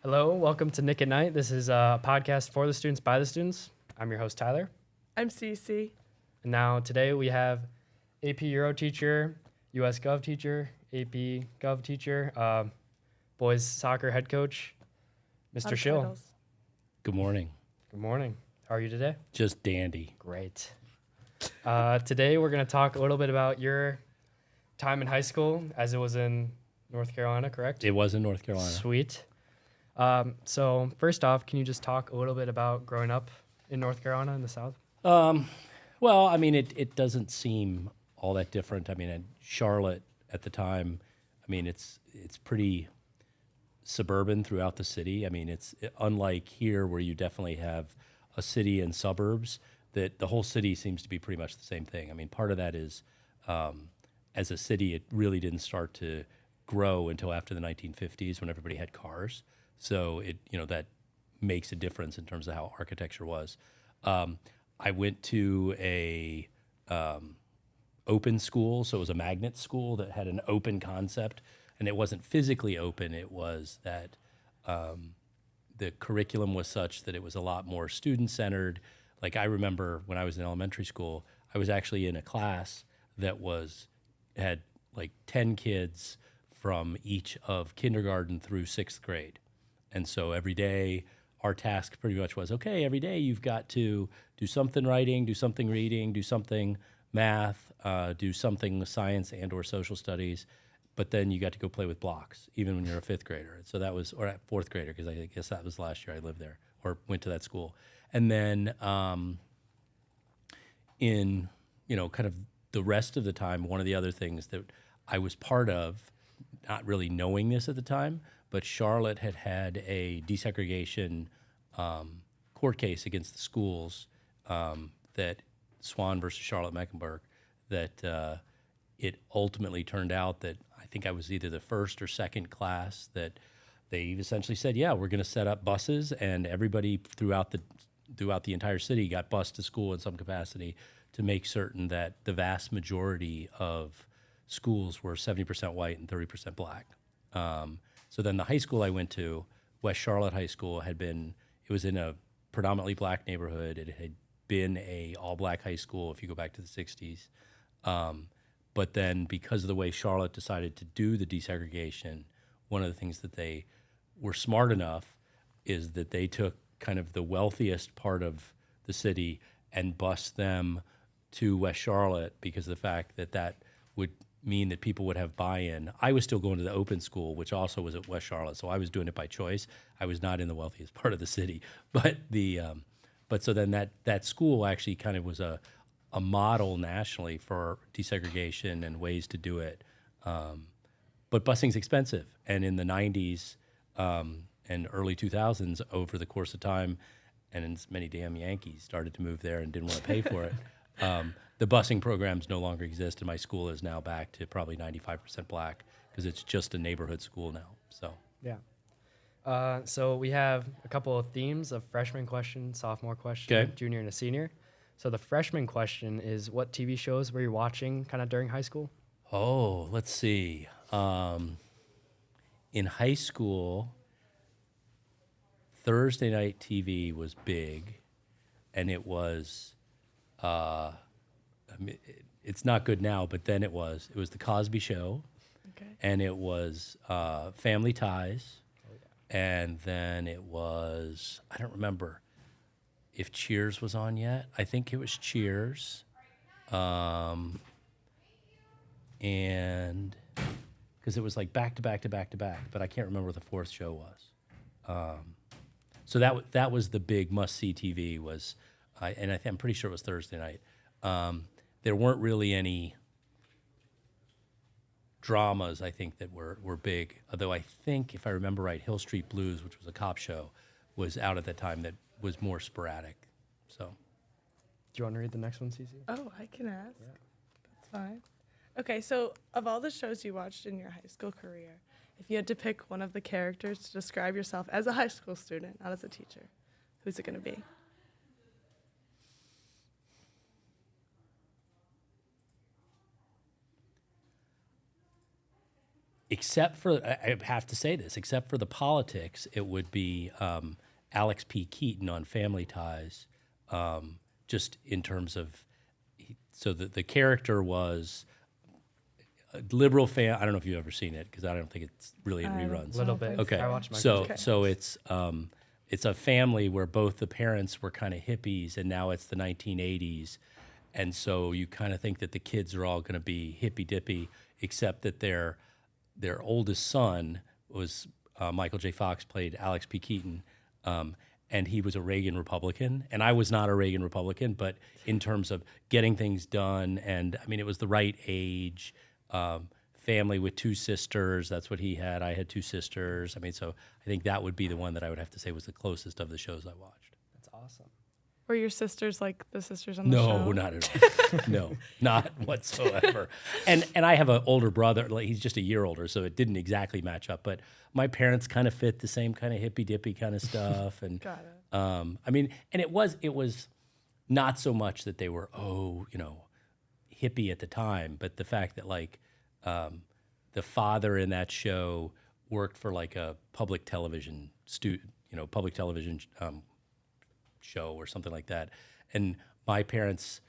Hello, welcome to Nick at Night. This is a podcast for the students, by the students. I'm your host, Tyler. I'm Cece. And now today we have AP Euro teacher, US Gov teacher, AP Gov teacher, boys soccer head coach, Mr. Schill. Good morning. Good morning. How are you today? Just dandy. Great. Today we're going to talk a little bit about your time in high school, as it was in North Carolina, correct? It was in North Carolina. Sweet. So first off, can you just talk a little bit about growing up in North Carolina in the South? Well, I mean, it doesn't seem all that different. I mean, in Charlotte at the time, I mean, it's pretty suburban throughout the city. I mean, it's unlike here where you definitely have a city and suburbs, that the whole city seems to be pretty much the same thing. I mean, part of that is as a city, it really didn't start to grow until after the 1950s when everybody had cars. So that makes a difference in terms of how architecture was. I went to a open school, so it was a magnet school that had an open concept, and it wasn't physically open. It was that the curriculum was such that it was a lot more student-centered. Like I remember when I was in elementary school, I was actually in a class that had like 10 kids from each of kindergarten through 6th grade. And so every day, our task pretty much was, okay, every day you've got to do something writing, do something reading, do something math, do something science and or social studies, but then you got to go play with blocks, even when you're a 5th grader. So that was, or at 4th grader, because I guess that was last year I lived there or went to that school. And then in, kind of the rest of the time, one of the other things that I was part of, not really knowing this at the time, but Charlotte had a desegregation court case against the schools that Swan versus Charlotte-Mecklenburg, that it ultimately turned out that I think I was either the first or second class that they essentially said, yeah, we're going to set up buses, and everybody throughout the entire city got bused to school in some capacity to make certain that the vast majority of schools were 70% white and 30% black. So then the high school I went to, West Charlotte High School, it was in a predominantly black neighborhood. It had been a all-black high school if you go back to the 60s. But then because of the way Charlotte decided to do the desegregation, one of the things that they were smart enough is that they took kind of the wealthiest part of the city and bused them to West Charlotte because of the fact that would mean that people would have buy-in. I was still going to the open school, which also was at West Charlotte, so I was doing it by choice. I was not in the wealthiest part of the city, but so then that school actually kind of was a model nationally for desegregation and ways to do it. But busing's expensive, and in the 90s and early 2000s, over the course of time, and as many damn Yankees started to move there and didn't want to pay for it. The busing programs no longer exist, and my school is now back to probably 95% black because it's just a neighborhood school now. So yeah. So we have a couple of themes of freshman question, sophomore question, junior, and a senior. So the freshman question is, what TV shows were you watching kind of during high school? Oh, let's see. In high school, Thursday night TV was big, and it was... it's not good now, but then it was The Cosby Show, and it was Family Ties, and then it was, I don't remember if Cheers was on yet. I think it was Cheers, and because it was like back to back to back to back, but I can't remember what the fourth show was. So that was the big must-see TV was, and I'm pretty sure it was Thursday night. There weren't really any dramas, I think, that were big. Although I think, if I remember right, Hill Street Blues, which was a cop show, was out at that time that was more sporadic. So, Do you want to read the next one, Cece? Oh, I can ask. Yeah. That's fine. Okay, so of all the shows you watched in your high school career, if you had to pick one of the characters to describe yourself as a high school student, not as a teacher, who's it going to be? except for, I have to say this, except for the politics, it would be Alex P. Keaton on Family Ties, just in terms of, so the character was a liberal fan. I don't know if you've ever seen it, because I don't think it's really in reruns. A little bit. Okay. I watched my So it's a family where both the parents were kind of hippies, and now it's the 1980s. And so you kind of think that the kids are all going to be hippy dippy, except that their oldest son was Michael J. Fox played Alex P. Keaton, and he was a Reagan Republican, and I was not a Reagan Republican, but in terms of getting things done, and I mean, it was the right age. Family with two sisters, that's what he had. I had two sisters. I mean, so I think that would be the one that I would have to say was the closest of the shows I watched. That's awesome. Were your sisters like the sisters on the show? No, not at all. No, not whatsoever. And I have an older brother. Like, he's just a year older, so it didn't exactly match up. But my parents kind of fit the same kind of hippy dippy kind of stuff. And Got it. I mean, and it was not so much that they were hippie at the time, but the fact that the father in that show worked for like a public television show or something like that. And my parents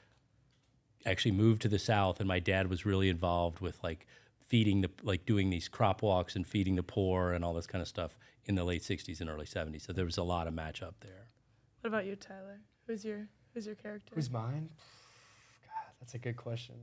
actually moved to the South, and my dad was really involved with doing these crop walks and feeding the poor and all this kind of stuff in the late 60s and early 70s. So there was a lot of match up there. What about you, Tyler? Who's your character? Who's mine? God, that's a good question.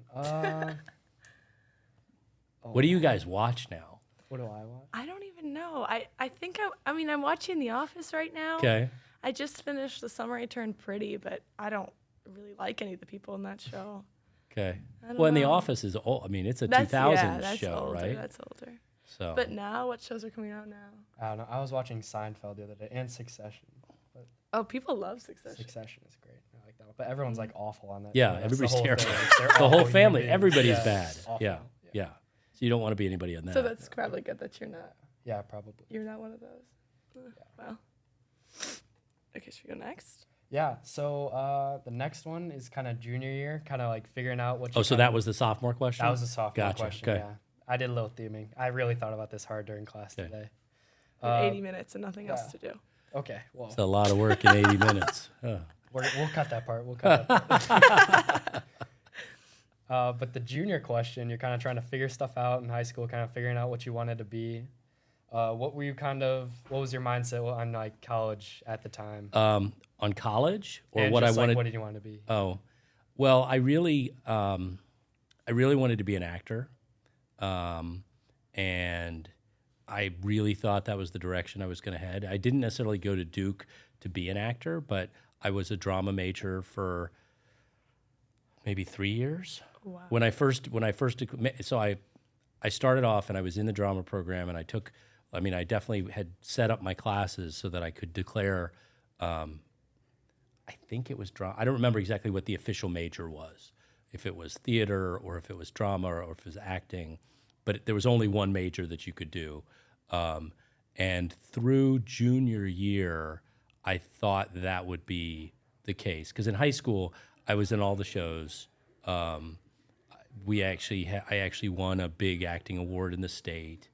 What do you guys watch now? What do I watch? I don't even know. I think I'm watching The Office right now. Okay. I just finished The Summer I Turned Pretty, but I don't really like any of the people in that show. Okay. I don't Well, and The know. Office is old. I mean, it's a That's 2000s show, older, right? That's older. So. But now, what shows are coming out now? I don't know. I was watching Seinfeld the other day and Succession. But Oh, people love Succession. Succession is great. I like that one. But everyone's like awful on that. Yeah, show. That's everybody's the whole terrible. thing. They're The awful whole human family, beings. everybody's Yeah, bad. it's awful. Yeah. So you don't want to be anybody on that. So that's probably good that you're not. Yeah, probably. You're not one of those. Well. Okay, should we go next? Yeah. So the next one is kind of junior year, kind of like figuring out what. Oh, so that was the sophomore question? That was a sophomore Gotcha. question. Okay. Yeah. I did a little theming. I really thought about this hard during class Okay. today. We have 80 minutes and nothing else to do. Okay. Well, It's a lot of work in 80 minutes. Oh. we'll cut that part. We'll cut that part. But the junior question, you're kind of trying to figure stuff out in high school, kind of figuring out what you wanted to be. What was your mindset on like college at the time? On college, or And what just, I wanted? What did you want to be? Oh, well, I really wanted to be an actor, and I really thought that was the direction I was going to head. I didn't necessarily go to Duke to be an actor, but I was a drama major for maybe 3 years. Wow. When I started off and I was in the drama program, and I definitely had set up my classes so that I could declare, I think it was drama. I don't remember exactly what the official major was, if it was theater or if it was drama or if it was acting, but there was only one major that you could do. And through junior year, I thought that would be the case. Because in high school, I was in all the shows. I actually won a big acting award in the state.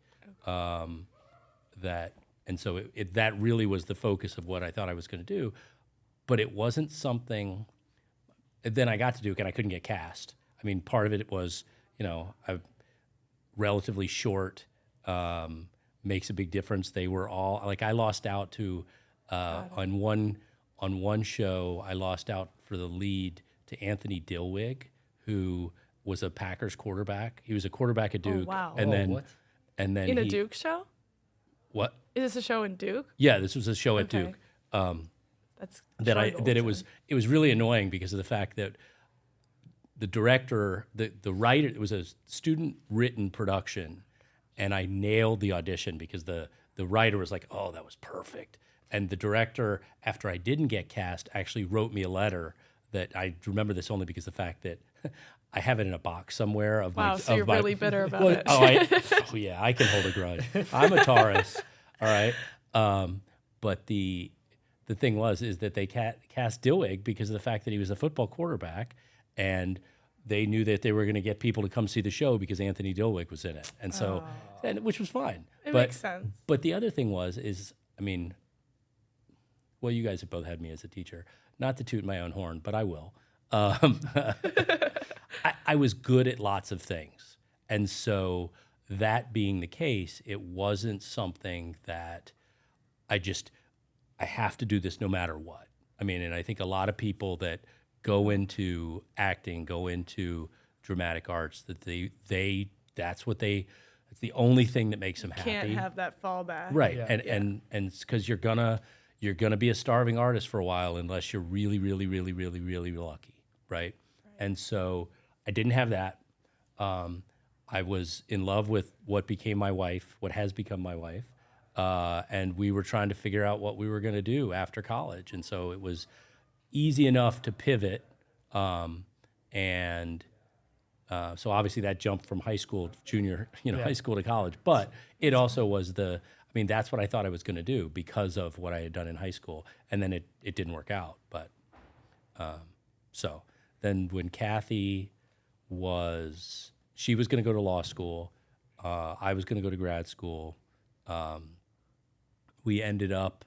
And so that really was the focus of what I thought I was going to do. But it wasn't something. Then I got to Duke and I couldn't get cast. I mean, part of it was, I'm relatively short, makes a big difference. They were all like, I lost out to on one show. I lost out for the lead to Anthony Dilwig, who was a Packers quarterback. He was a quarterback at Duke. Oh, wow. And then what? and then In a Duke show? What? Is this a show in Duke? Yeah, this was a show at Okay. Duke. That's It was really annoying because of the fact that the director, the writer, it was a student written production, and I nailed the audition because the writer was like, "Oh, that was perfect." And the director, after I didn't get cast, actually wrote me a letter that I remember this only because the fact that I have it in a box somewhere of Wow, my. so of you're my, really bitter about well, it. oh yeah, I can hold a grudge. I'm a Taurus, all right. But the thing is that they cast Dilweg because of the fact that he was a football quarterback, and they knew that they were going to get people to come see the show because Anthony Dilweg was in it, and so, which was fine. It makes sense. But the other thing well, you guys have both had me as a teacher. Not to toot my own horn, but I will. I was good at lots of things, and so that being the case, it wasn't something that I have to do this no matter what. I mean, and I think a lot of people that go into acting, go into dramatic arts, that that's the only thing that makes them happy. Can't have that fallback. Right. Yeah. And it's because you're gonna be a starving artist for a while unless you're really, really, really, really, really lucky. Right. And so I didn't have that. I was in love with what became my wife, what has become my wife. And we were trying to figure out what we were going to do after college. And so it was easy enough to pivot. So obviously that jumped from high school, high school to college. But it also was that's what I thought I was going to do because of what I had done in high school. And then it didn't work out. But so then when Kathy she was going to go to law school. I was going to go to grad school. We ended up,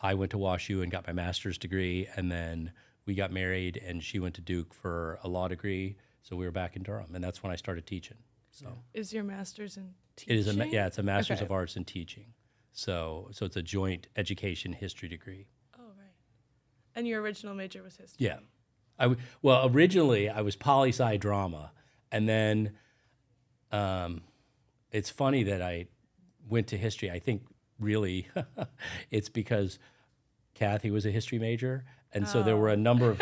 I went to WashU and got my master's degree, and then we got married, and she went to Duke for a law degree, so we were back in Durham, and that's when I started teaching. So Is your master's in teaching? it is it's a master's Okay. of arts in teaching. So it's a joint education history degree. Oh, right. And your original major was history. Yeah. Originally I was poli-sci drama, and then it's funny that I went to history. I think really it's because Kathy was a history major, and so there were a number of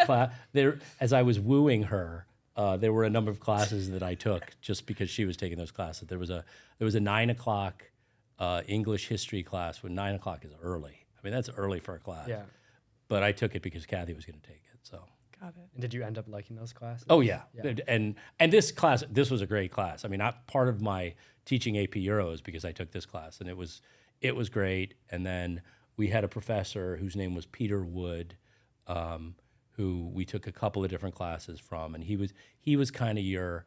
as I was wooing her, there were a number of classes that I took just because she was taking those classes. There was a 9 o'clock English history class when 9 o'clock is early. I mean, that's early for a class. Yeah. But I took it because Kathy was going to take it. So. Got it. And did you end up liking those classes? Oh yeah. Yeah. And this was a great class. I mean, part of my teaching AP Euros because I took this class, and it was great. And then we had a professor whose name was Peter Wood, who we took a couple of different classes from, and he was kind of your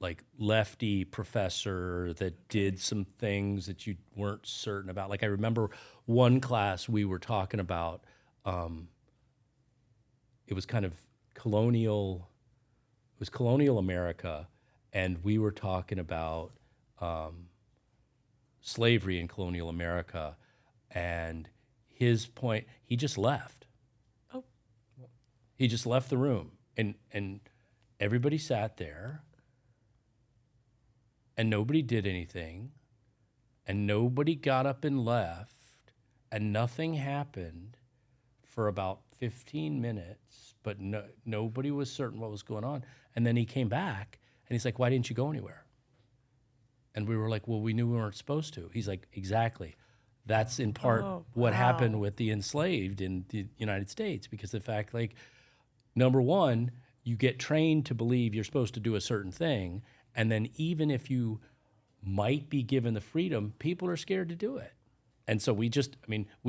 like lefty professor that did some things that you weren't certain about. Like I remember one class we were talking about. It was kind of colonial America, and we were talking about slavery in colonial America, and his point, he just left. Oh. He just left the room, and everybody sat there, and nobody did anything, and nobody got up and left, and nothing happened for about 15 minutes, but nobody was certain what was going on. And then he came back, and he's like, "Why didn't you go anywhere?" And we were like, "Well, we knew we weren't supposed to." He's like, "Exactly. That's in part what happened with the enslaved in the United States, because the fact, like, number one, you get trained to believe you're supposed to do a certain thing, and then even if you might be given the freedom, people are scared to do it." And so we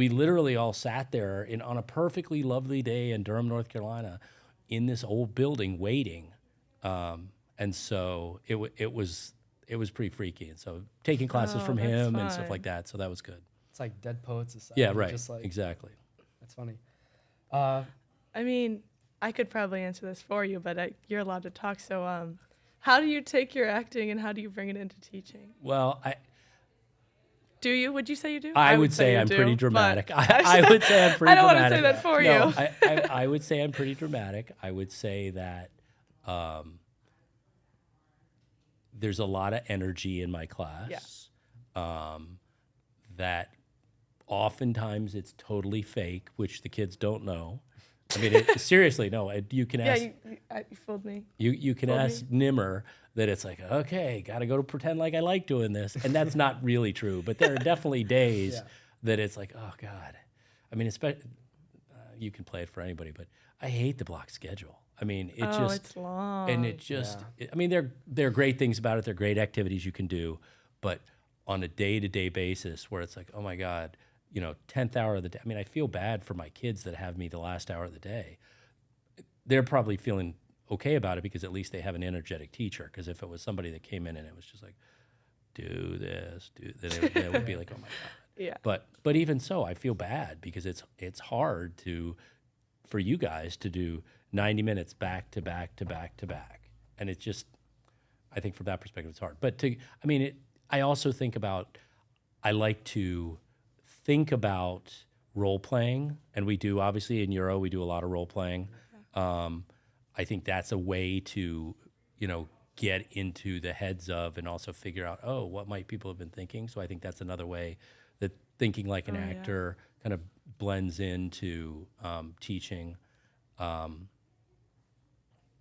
literally all sat there on a perfectly lovely day in Durham, North Carolina, in this old building waiting. And so it was pretty freaky. And so taking classes from that's him and stuff fun. like that. So that was good. It's like Dead Poets Society. Yeah, right. Just like, Exactly. That's funny. I mean, I could probably answer this for you, but you're allowed to talk. So how do you take your acting and how do you bring it into teaching? Well, Do you? Would you say you do? I would say you I'm do, pretty but dramatic. I would say I'm pretty dramatic. I don't want to say that for No, you. I would say I'm pretty dramatic. I would say that there's a lot of energy in my class. That oftentimes it's totally fake, which the kids don't know. I mean, seriously, no. You can Yeah, ask. you fooled me. You can Told me. ask Nimmer that it's like, okay, got to go to pretend like I like doing this, and that's not really true. But there are definitely days Yeah. that it's like, oh God. I mean, especially you can play it for anybody, but I hate the block schedule. I mean, it Oh, just it's long. and it just. I mean, there are great things about it. There are great activities you can do, but on a day-to-day basis, where it's like, oh my God, 10th hour of the day. I mean, I feel bad for my kids that have me the last hour of the day. They're probably feeling okay about it because at least they have an energetic teacher. Because if it was somebody that came in and it was just like, do this, then it would be like, oh my God. Yeah. But even so, I feel bad because it's hard for you guys to do 90 minutes back to back to back to back, and it's just, I think from that perspective it's hard. But I also think about, I like to think about role playing, and we do obviously in Euro we do a lot of role playing. I think that's a way to get into the heads of and also figure out, oh, what might people have been thinking. So I think that's another way that thinking like an actor kind of blends into teaching.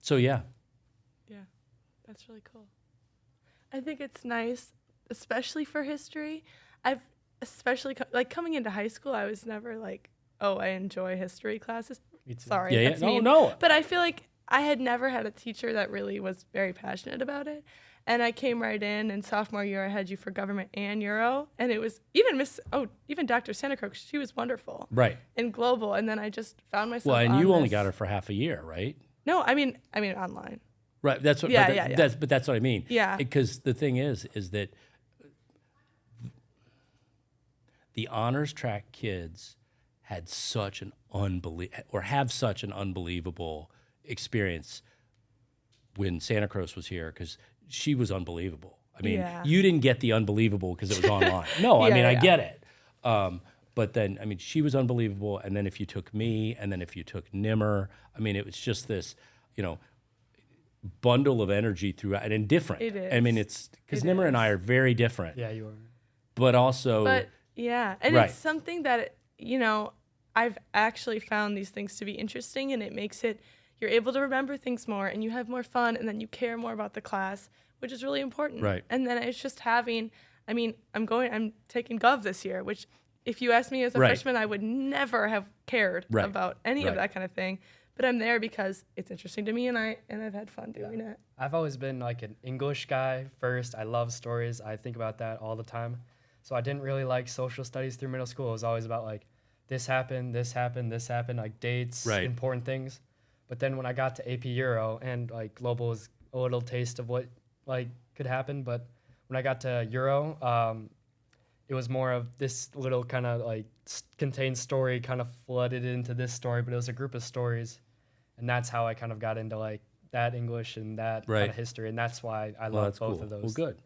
So yeah. Yeah, that's really cool. I think it's nice, especially for history. Especially coming into high school, I was never like, oh, I enjoy history classes. Me too. Sorry, Yeah, that's no, mean. no. But I feel like I had never had a teacher that really was very passionate about it. And I came right in, and sophomore year I had you for government and Euro, and it was even Dr. Santa Cruz, she was wonderful. Right. And global, and then I just found myself. Well, and on you only this- got her for half a year, right? No, I mean online. Right. That's what. Yeah, but yeah. That's what I mean. Yeah. Because the thing is that the honors track kids had such an have such an unbelievable experience when Santa Cruz was here, because she was unbelievable. I mean, Yeah. you didn't get the unbelievable because it was online. No, I Yeah, mean, I yeah. get it. But then, I mean, she was unbelievable. And then if you took me, and then if you took Nimmer, I mean, it was just this, bundle of energy throughout, and different. It is. I mean, it's because It Nimmer and is. I are very different, Yeah, you are. but also, But yeah, and Right. it's something that I've actually found these things to be interesting, and it makes it, you're able to remember things more, and you have more fun, and then you care more about the class, which is really important. Right. And then it's just having, I'm taking Gov this year, which if you asked me as a Right. freshman, I would never have cared Right. about any Right. of that kind of thing. But I'm there because it's interesting to me, and I've had fun doing it. I've always been like an English guy first. I love stories. I think about that all the time. So I didn't really like social studies through middle school. It was always about like this happened, this happened, this happened, like dates, Right. important things. But then when I got to AP Euro, and like global was a little taste of what like could happen, but when I got to Euro, it was more of this little kind of like contained story kind of flooded into this story, but it was a group of stories. And that's how I kind of got into like that English and that Right. kind of history. And that's why I well, love that's both cool. of those. Well, good.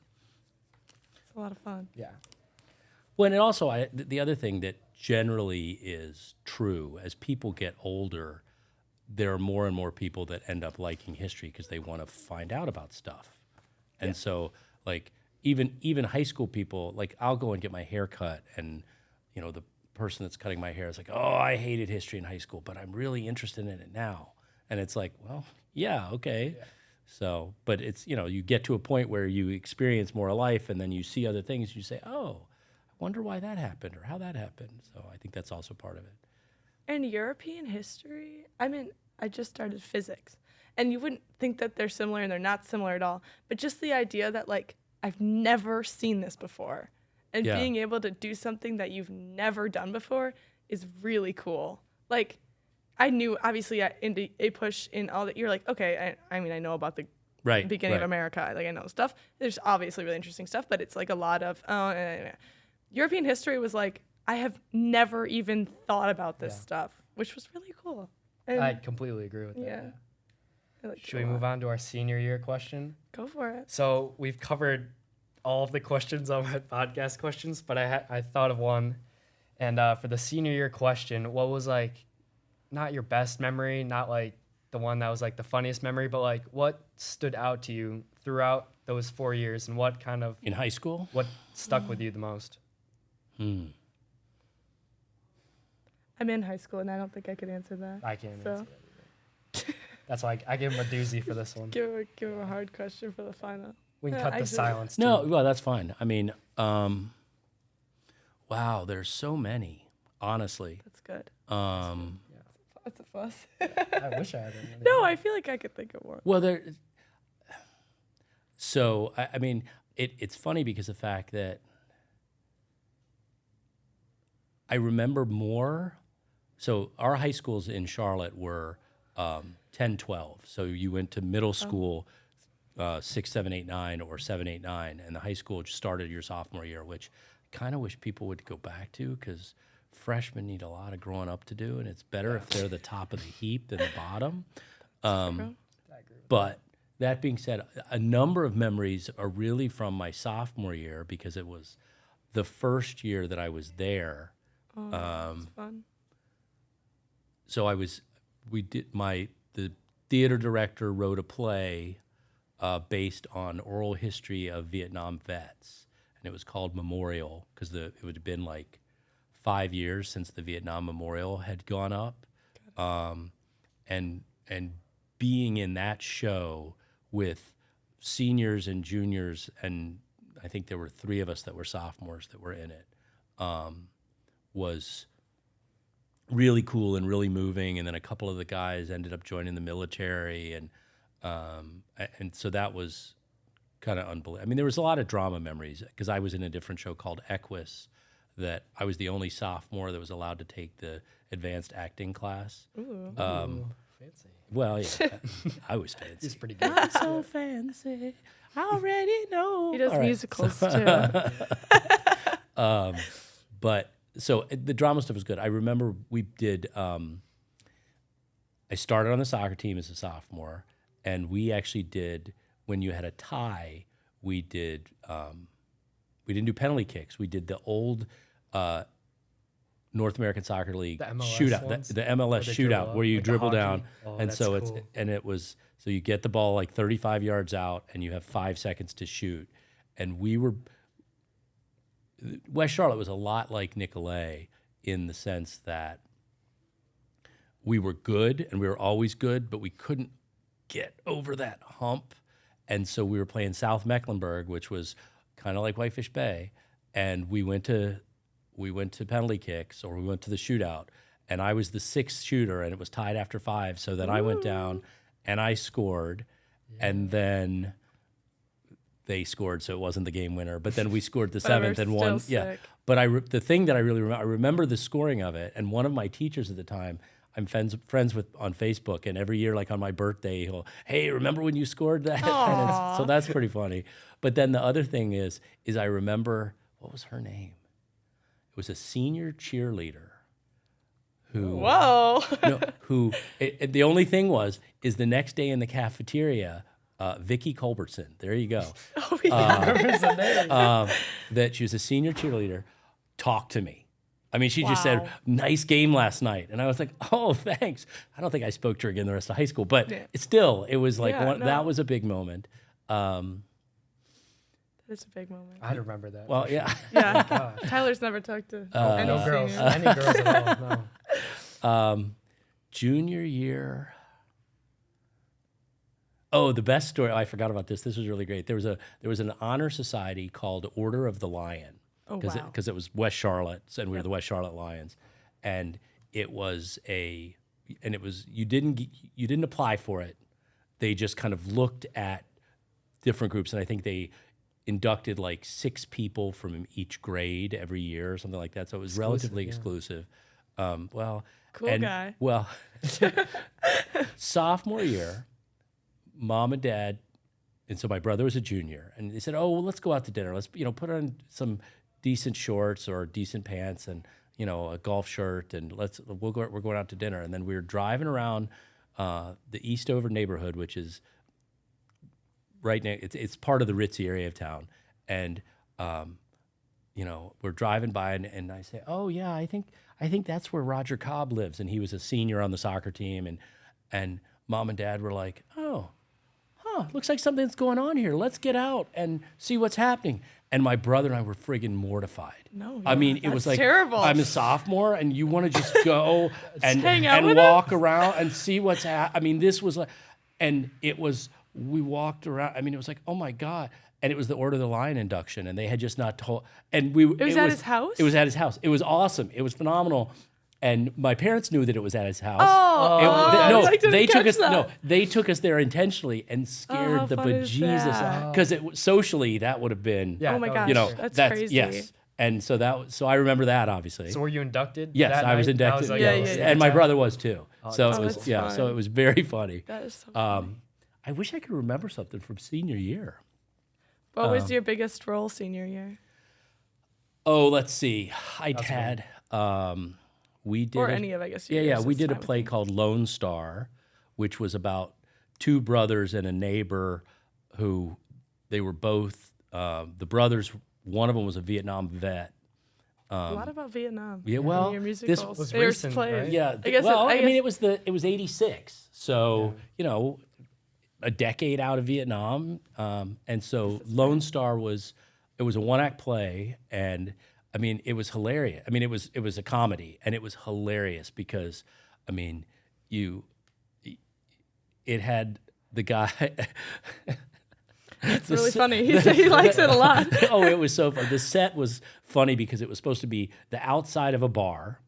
It's a lot of fun. Yeah. Well, and it also, the other thing that generally is true, as people get older, there are more and more people that end up liking history because they want to find out about stuff. And so, like, even high school people, like, I'll go and get my hair cut, and, the person that's cutting my hair is like, oh, I hated history in high school, but I'm really interested in it now. And it's like, well, yeah, okay. Yeah. So, but it's, you get to a point where you experience more life, and then you see other things, you say, oh, I wonder why that happened or how that happened. So I think that's also part of it. And European history, I just started physics. And you wouldn't think that they're similar, and they're not similar at all. But just the idea that, like, I've never seen this before. And Yeah. being able to do something that you've never done before is really cool. Like, I knew, obviously, into a push in all that, you're like, okay, I know about the Right. beginning right. of America. Like, I know stuff. There's obviously really interesting stuff, but it's like a lot of, European history was like, I have never even thought about this Yeah. stuff, which was really cool. And I completely agree with that. Yeah. Yeah. I liked it Should a we lot. move on to our senior year question? Go for it. So we've covered all of the questions on my podcast questions, but I thought of one. And for the senior year question, what was like, not your best memory, not like the one that was like the funniest memory, but like what stood out to you throughout those 4 years, and what kind of, In high school? what stuck with you the most? I'm in high school, and I don't think I could answer that. I can't So- answer that either. That's why I give him a doozy for this one. Give him a hard question for the final. We can Yeah, cut the actually- silence. No, too. well, that's fine. I mean, wow, there's so many, honestly. That's good. That's That's a fuss. I wish I had one. No, I feel like I could think of more. Well, so I mean, it's funny because the fact that I remember more. So our high schools in Charlotte were 10, 12. So you went to middle school 6, 7, 8, 9, or 7, 8, 9, and the high school just started your sophomore year, which I kind of wish people would go back to because freshmen need a lot of growing up to do, and it's better if they're the top of the heap than the bottom. I agree with But that being said, a number of memories are really from my sophomore year because it was the first year that I was there. Oh, that's fun. So the theater director wrote a play based on oral history of Vietnam vets, and it was called Memorial because it would have been like 5 years since the Vietnam Memorial had gone up, and being in that show with seniors and juniors, and I think there were 3 of us that were sophomores that were in it, was really cool and really moving. And then a couple of the guys ended up joining the military, and so that was kind of unbelievable. I mean, there was a lot of drama memories because I was in a different show called Equus that I was the only sophomore that was allowed to take the advanced acting class. Ooh. Ooh, fancy. Well, yeah, I was fancy. He's pretty good. I'm so fancy. I already know. He does All right, musicals too. But so the drama stuff was good. I remember we did. I started on the soccer team as a sophomore, and we actually did when you had a tie. We did. We didn't do penalty kicks. We did the old North American Soccer League The MLS shootout, ones? the MLS Where they dribble shootout, up, where you like the dribble hockey? down, Oh, and that's so cool. it was so you get the ball like 35 yards out, and you have 5 seconds to shoot, and West Charlotte was a lot like Nicolet in the sense that we were good and we were always good, but we couldn't get over that hump. And so we were playing South Mecklenburg, which was kind of like Whitefish Bay, and we went to penalty kicks, or we went to the shootout, and I was the 6th shooter, and it was tied after 5. So then I went down and I scored, and then they scored, so it wasn't the game winner. But then we scored the 7th and won. still Yeah. sick. But the thing that I really remember, I remember the scoring of it, and one of my teachers at the time, I'm friends with on Facebook, and every year, like on my birthday, he'll, hey, remember when you scored that? And so that's pretty funny. But then the other thing is I remember, what was her name? It was a senior cheerleader who, Whoa. the only thing is the next day in the cafeteria, Vicky Culbertson, there you go, Oh, yeah. Remembers the name. that she was a senior cheerleader, talked to me. I mean, she just said, Wow. nice game last night. And I was like, oh, thanks. I don't think I spoke to her again the rest of high school, but Yeah. it was like, Yeah, no. that was a big moment. That's a big moment. I remember that. Well, for yeah. sure. Yeah. Gosh. Tyler's never talked to any No girls. seniors. Any girls at all. No. Junior year. Oh, the best story. I forgot about this. This was really great. There was an honor society called Order of the Lion. Oh, wow. Because it was West Charlotte, and we were the West Charlotte Lions, and you didn't apply for it. They just kind of looked at different groups, and I think they inducted like 6 people from each grade every year or something like that. So it was relatively yeah. exclusive. Cool guy. Well, sophomore year, mom and dad, and so my brother was a junior, and they said, "Oh, well, let's go out to dinner. Let's put on some decent shorts or decent pants and a golf shirt, and we're going out to dinner." And then we were driving around the Eastover neighborhood, which is right now. It's part of the ritzy area of town, and we're driving by, and I say, "Oh yeah, I think that's where Roger Cobb lives," and he was a senior on the soccer team, and mom and dad were like, "Oh, looks like something's going on here. Let's get out and see what's happening." And my brother and I were friggin' mortified. No, I yeah, mean, it that's was like, terrible. I'm a sophomore and you want to just go and hang out and with walk around and see what's happening. I mean, this was like, and it was, we walked around. I mean, it was like, oh my God. And it was the Order of the Lion induction and they had just not told, and It was at his house? It was at his house. It was awesome. It was phenomenal. And my parents knew that it was at his house. Oh, I didn't they took catch us. that. No, they took us there intentionally and scared how the fun is bejesus that? because socially that would have been. Yeah, Oh my that gosh, was You know, great. that's crazy. Yes, and so so I remember that obviously. So were you inducted? Yes, that I was night? That inducted. was like, Yeah, oh, yeah, this is yeah. And my time. brother was too. So that's it was fun. yeah. So it was very funny. That is so funny. I wish I could remember something from senior year. What was your biggest role senior year? Oh, let's see. I That's had we did Or a- any of, I guess. Yeah, yours, we it's did a fine with play me. called Lone Star, which was about two brothers and a neighbor who they were both the brothers. One of them was a Vietnam vet. A lot about Vietnam. Yeah, in well, your this musicals. was Your recent, plays. right? Yeah, I guess. well, I I mean, guess- it was '86, so you know, a decade out of Vietnam, and so Lone Star was a one-act play, and I mean, it was hilarious. I mean, it was a comedy, and it was hilarious because, I mean, it had the guy. It's really funny. He said he likes it a lot. Oh, it was so fun. The set was funny because it was supposed to be the outside of a bar.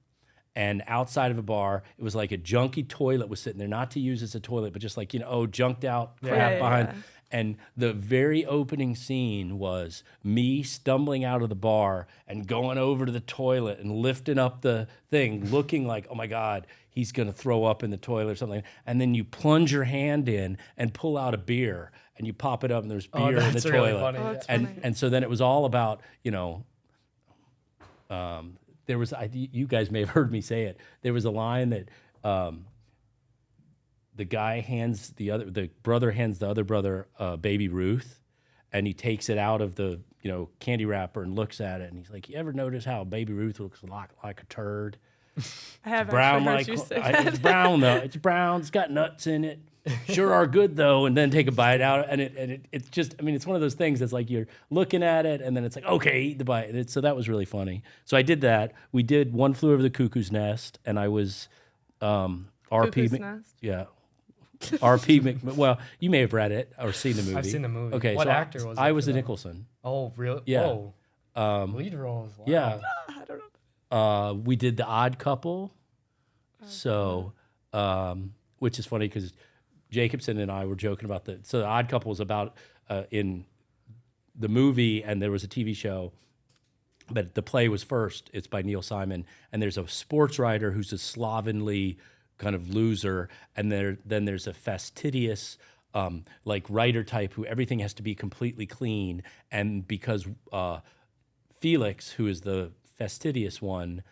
And outside of a bar, it was like a junky toilet was sitting there, not to use as a toilet, but just like, junked out crap Yeah, yeah, behind. yeah. And the very opening scene was me stumbling out of the bar and going over to the toilet and lifting up the thing, looking like, oh my God, he's going to throw up in the toilet or something. And then you plunge your hand in and pull out a beer and you pop it up and there's beer in the that's really toilet. funny. Oh, that's And funny. and so then it was all about, there was, you guys may have heard me say it. There was a line that the brother hands the other brother Baby Ruth, and he takes it out of the candy wrapper and looks at it, and he's like, "You ever notice how Baby Ruth looks like a turd? I have Brown actually like heard you say that. it's brown though. It's brown. It's got nuts in it. Sure are good though." And then take a bite out, and it's just, I mean, it's one of those things that's like you're looking at it, and then it's like, okay, eat the bite. So that was really funny. So I did that. We did One Flew Over the Cuckoo's Nest, and I was RP. Cuckoo's Nest? Yeah. RP. Well, you may have read it or seen the movie. I've seen the movie. Okay. What so actor was it I was for a that? Nicholson. Oh, really? Yeah. Whoa. Lead roles. Wow. Yeah. I don't know. We did The Odd Couple. So, which is funny because Jacobson and I were joking about so The Odd Couple was about in the movie, and there was a TV show, but the play was first. It's by Neil Simon, and there's a sports writer who's a slovenly kind of loser, and then there's a fastidious like writer type who everything has to be completely clean, and because Felix, who is the fastidious one,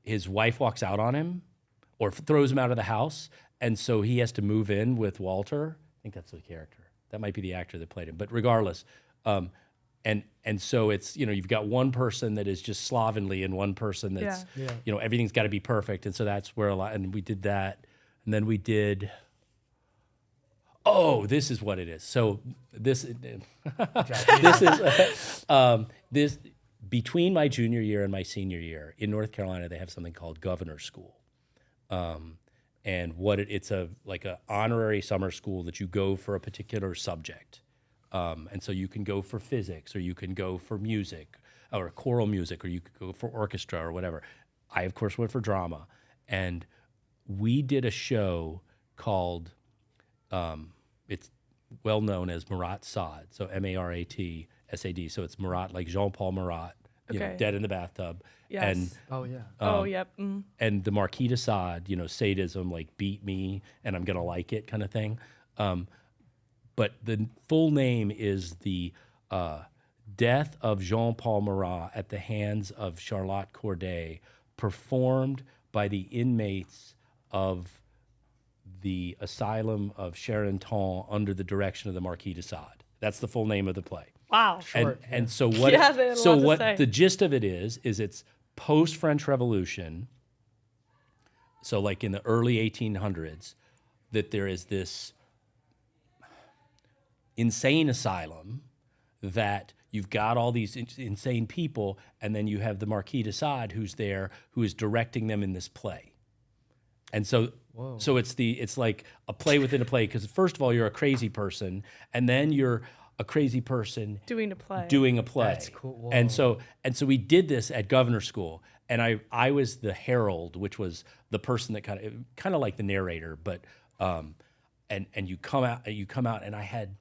his wife walks out on him or throws him out of the house, and so he has to move in with Walter. I think that's the character. That might be the actor that played him, but regardless. And so it's, you've got one person that is just slovenly and one person that's, Yeah. Everything's got to be perfect. And so that's where and we did that. And then we did, this is what it is. So this is, between my junior year and my senior year in North Carolina, they have something called Governor's School. And it's like a honorary summer school that you go for a particular subject. And so you can go for physics, or you can go for music, or choral music, or you could go for orchestra or whatever. I, of course, went for drama. And we did a show called, it's well known as Marat Sade, so M-A-R-A-T-S-A-D. So it's Marat, like Jean-Paul Marat, Okay. dead in the bathtub. Yes. And Oh, yeah. Yep. Mm. and the Marquis de Sade, sadism, like beat me and I'm gonna like it kind of thing. But the full name is the Death of Jean-Paul Marat at the Hands of Charlotte Corday, performed by the inmates of the Asylum of Charenton under the direction of the Marquis de Sade. That's the full name of the play. Wow. And so what? Yeah, they had a so lot to what say. the gist of it is it's post French Revolution. So like in the early 1800s, that there is this insane asylum that you've got all these insane people, and then you have the Marquis de Sade who's there, who is directing them in this play. And so, so it's like a play within a play, because first of all, you're a crazy person, and then you're a crazy person Doing a play. doing a play. That's cool. Whoa. And so we did this at Governor School, and I was the herald, which was the person that kind of like the narrator, but and you come out, and I had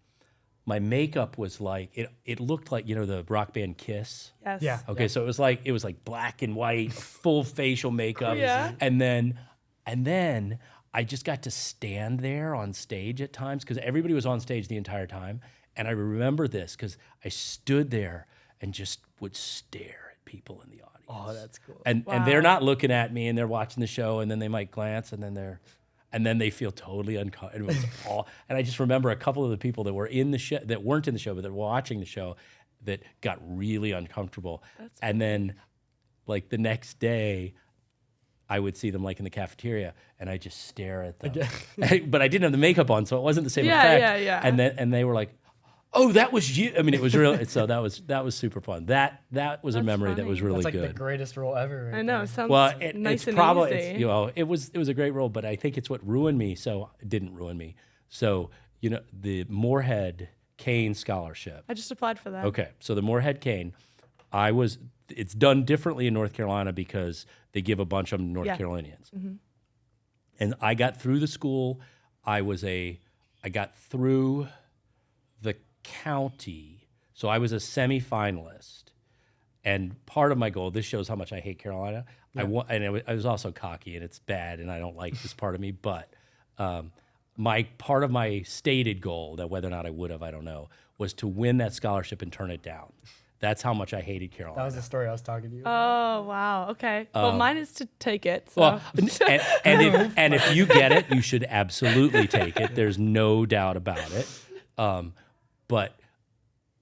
my makeup was like it looked like, you know, the rock band Kiss. Yes. Yeah. Okay, so it was like black and white, full facial makeup, Yeah. and then I just got to stand there on stage at times because everybody was on stage the entire time, and I remember this because I stood there and just would stare at people in the audience. Oh, that's cool. And they're not looking at me, and they're watching the show, and then they might glance, and then they feel totally uncomfortable. And I just remember a couple of the people that were in the show, that weren't in the show, but that were watching the show, that got really uncomfortable. And then, like the next day, I would see them like in the cafeteria, and I just stare at them. But I didn't have the makeup on, so it wasn't the same effect. Yeah. And they were like, "Oh, that was you." I mean, it was real. So that was super fun. That was a That's memory that funny. was really That's like good. the greatest role ever. I know. Sounds Well, nice it's and probably easy. you know, it was a great role, but I think it's what ruined me. So it didn't ruin me. So, you know, the Moorhead Kane Scholarship. I just applied for that. Okay, so the Moorhead Kane, it's done differently in North Carolina because they give a bunch of them to North Carolinians. And I got through the school. I got through the county, so I was a semifinalist. And part of my goal, this shows how much I hate Carolina. I was also cocky, and it's bad, and I don't like this part of me. But my part of my stated goal, that whether or not I would have, I don't know, was to win that scholarship and turn it down. That's how much I hated Carolina. That was the story I was talking to you about. Oh wow. Okay. Well, mine is to take it. So. Well, and if you get it, you should absolutely take it. There's no doubt about it. But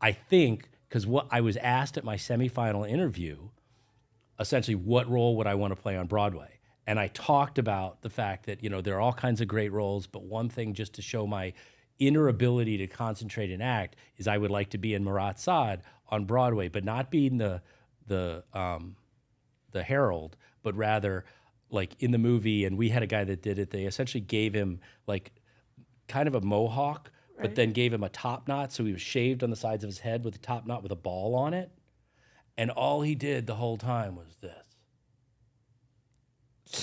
I think, because what I was asked at my semifinal interview, essentially, what role would I want to play on Broadway? And I talked about the fact that, you know, there are all kinds of great roles, but one thing just to show my inner ability to concentrate and act is I would like to be in Marat Sade on Broadway, but not being the herald, but rather like in the movie. And we had a guy that did it. They essentially gave him like kind of a mohawk, but then gave him a top knot. So he was shaved on the sides of his head with a top knot with a ball on it. And all he did the whole time was this.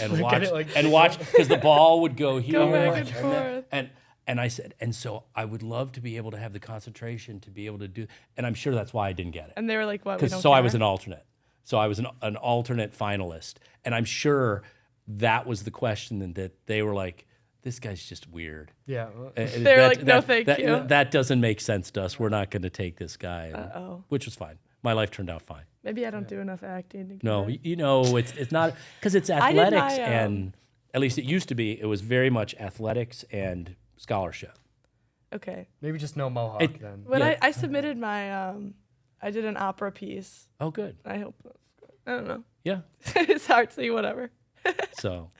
And watch, because the ball would go here. Go back and forth. And I said, and so I would love to be able to have the concentration to be able to do, and I'm sure that's why I didn't get it. And they were like, "What?" We don't So I care? was an alternate. So I was an alternate finalist, and I'm sure that was the question that they were like, "This guy's just weird." Yeah. They're like, "No, thank you." That doesn't make sense to us. We're not going to take this guy. Uh-oh. Which was fine. My life turned out fine. Maybe I don't do enough acting. To get No, it. you know, it's not, because it's did athletics, my, and at least it used to be. It was very much athletics and scholarship. Okay. Maybe just no mohawk then. When Yeah. I submitted my, I did an opera piece. Oh, good. I hope that's good. I don't know. Yeah. It's artsy, whatever. So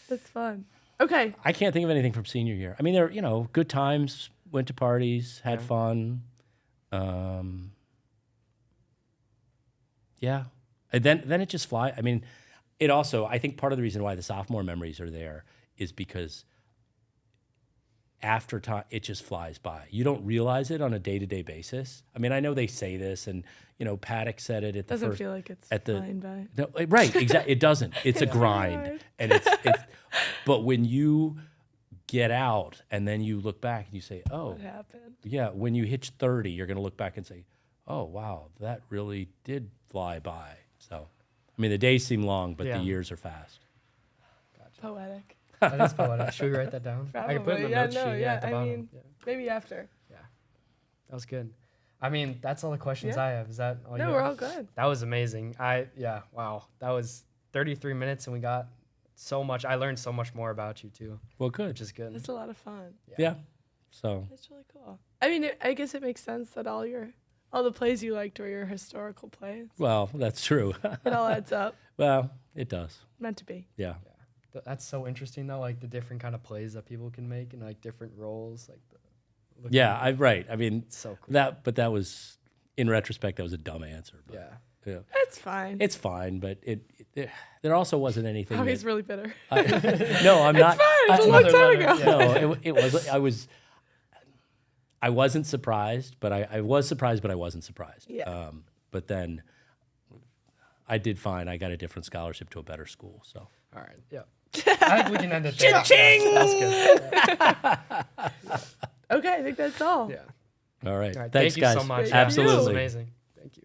That's fun. Okay. I can't think of anything from senior year. I mean, there, you know, good times, went to parties, had fun. Yeah. And then it just fly. I mean, it also, I think part of the reason why the sophomore memories are there is because after time, it just flies by. You don't realize it on a day-to-day basis. I mean, I know they say this, and, you know, Paddock said it at the Doesn't first. feel like it's at the- flying by. No, right, exactly. It doesn't. It's a grind. hard. And it's but when you get out and then you look back and you say, oh, What happened? yeah, when you hit 30, you're going to look back and say, oh, wow, that really did fly by. So, I mean, the days seem long, but Yeah. the years are fast. Poetic. That is poetic. Should we write that down? I can put it in the Yeah, notes no, sheet yeah, at the I bottom. mean- Yeah. Maybe after. That was good. I mean, that's all the questions Yeah. I have. Is that all No, you we're have? all good. That was amazing. Wow. That was 33 minutes, and we got so much. I learned so much more about you too, Well, good. which is good. It's a lot of fun. Yeah. So, It's really cool. I mean, I guess it makes sense that all the plays you liked were your historical plays. well, that's true. It all adds up. Well, it does. Meant to be. Yeah. That's so interesting though, like the different kind of plays that people can make and like different roles. Like, Yeah, right. I mean, it's so cool. that was in retrospect, that was a dumb answer. But, Yeah. yeah. It's fine. It's fine, but there also wasn't anything. Oh, that- he's really bitter. no, I'm not. It's a long time ago. No, it was. I wasn't surprised, but I was surprised, but I wasn't surprised. Yeah. But then I did fine. I got a different scholarship to a better school. So All right. Yeah. I think we can end it there. Cha-ching! That's good. Okay, I think that's all. Yeah. all right, All right. thanks, Thank you guys. so much. Thank Yeah, This was Absolutely. amazing. Thank you.